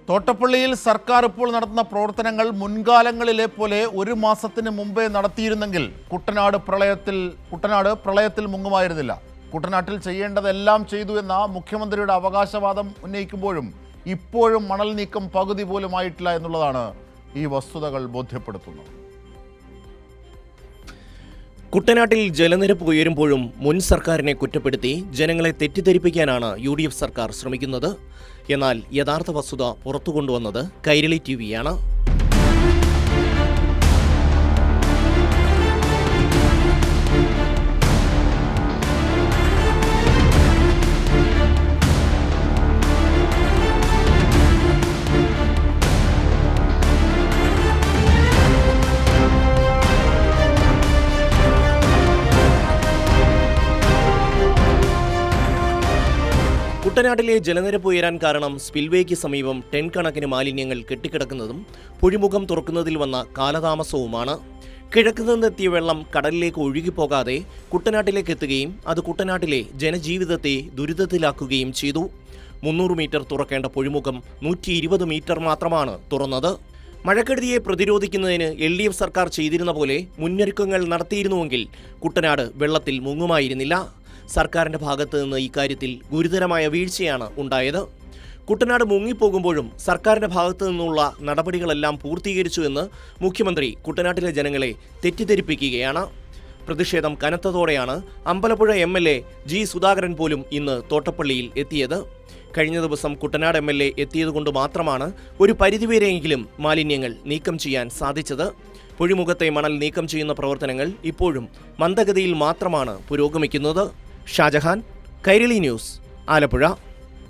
തോട്ടപ്പള്ളിയിൽ സർക്കാർ ഇപ്പോൾ നടത്തുന്ന പ്രവർത്തനങ്ങൾ മുൻകാലങ്ങളിലെ പോലെ ഒരു മാസത്തിന് മുമ്പേ നടത്തിയിരുന്നെങ്കിൽ കുട്ടനാട് പ്രളയത്തിൽ മുങ്ങുമായിരുന്നില്ല. കുട്ടനാട്ടിൽ ചെയ്യേണ്ടതെല്ലാം ചെയ്തു എന്ന മുഖ്യമന്ത്രിയുടെ അവകാശവാദം ഉന്നയിക്കുമ്പോഴും ഇപ്പോഴും മണൽ നീക്കം പകുതി പോലും ആയിട്ടില്ല എന്നുള്ളതാണ് ഈ വസ്തുതകൾ ബോധ്യപ്പെടുത്തുന്നത്. കുട്ടനാട്ടിൽ ജലനിരപ്പ് ഉയരുമ്പോഴും മുൻ സർക്കാരിനെ കുറ്റപ്പെടുത്തി ജനങ്ങളെ തെറ്റിദ്ധരിപ്പിക്കാനാണ് UDF സർക്കാർ ശ്രമിക്കുന്നത്. എന്നാൽ യഥാർത്ഥ വസ്തുത പുറത്തുകൊണ്ടുവന്നത് കൈരളി TV-യാണ്. കുട്ടനാട്ടിലെ ജലനിരപ്പ് ഉയരാൻ കാരണം സ്പിൽവേക്ക് സമീപം ടൺ കണക്കിന് മാലിന്യങ്ങൾ കെട്ടിക്കിടക്കുന്നതും പുഴിമുഖം തുറക്കുന്നതിൽ വന്ന കാലതാമസവുമാണ്. കിഴക്ക് നിന്നെത്തിയ വെള്ളം കടലിലേക്ക് ഒഴുകിപ്പോകാതെ കുട്ടനാട്ടിലേക്ക് എത്തുകയും അത് കുട്ടനാട്ടിലെ ജനജീവിതത്തെ ദുരിതത്തിലാക്കുകയും ചെയ്തു. 300 മീറ്റർ തുറക്കേണ്ട പുഴിമുഖം 120 മീറ്റർ മാത്രമാണ് തുറന്നത്. മഴക്കെടുതിയെ പ്രതിരോധിക്കുന്നതിന് LDF സർക്കാർ ചെയ്തിരുന്ന പോലെ മുന്നൊരുക്കങ്ങൾ നടത്തിയിരുന്നുവെങ്കിൽ കുട്ടനാട് വെള്ളത്തിൽ മുങ്ങുമായിരുന്നില്ല. സർക്കാരിന്റെ ഭാഗത്ത് നിന്ന് ഇക്കാര്യത്തിൽ ഗുരുതരമായ വീഴ്ചയാണ് ഉണ്ടായത്. കുട്ടനാട് മുങ്ങിപ്പോകുമ്പോഴും സർക്കാരിന്റെ ഭാഗത്തു നിന്നുള്ള നടപടികളെല്ലാം പൂർത്തീകരിച്ചു എന്ന് മുഖ്യമന്ത്രി കുട്ടനാട്ടിലെ ജനങ്ങളെ തെറ്റിദ്ധരിപ്പിക്കുകയാണ്. പ്രതിഷേധം കനത്തതോടെയാണ് അമ്പലപ്പുഴ MLA G. സുധാകരൻ പോലും ഇന്ന് തോട്ടപ്പള്ളിയിൽ എത്തിയത്. കഴിഞ്ഞ ദിവസം കുട്ടനാട് MLA എത്തിയതുകൊണ്ട് മാത്രമാണ് ഒരു പരിധിവരെയെങ്കിലും മാലിന്യങ്ങൾ നീക്കം ചെയ്യാൻ സാധിച്ചത്. പുഴിമുഖത്തെ മണൽ നീക്കം ചെയ്യുന്ന പ്രവർത്തനങ്ങൾ ഇപ്പോഴും മന്ദഗതിയിൽ മാത്രമാണ് പുരോഗമിക്കുന്നത്. ഷാജഹാൻ, കൈരളി ന്യൂസ്, ആലപ്പുഴ.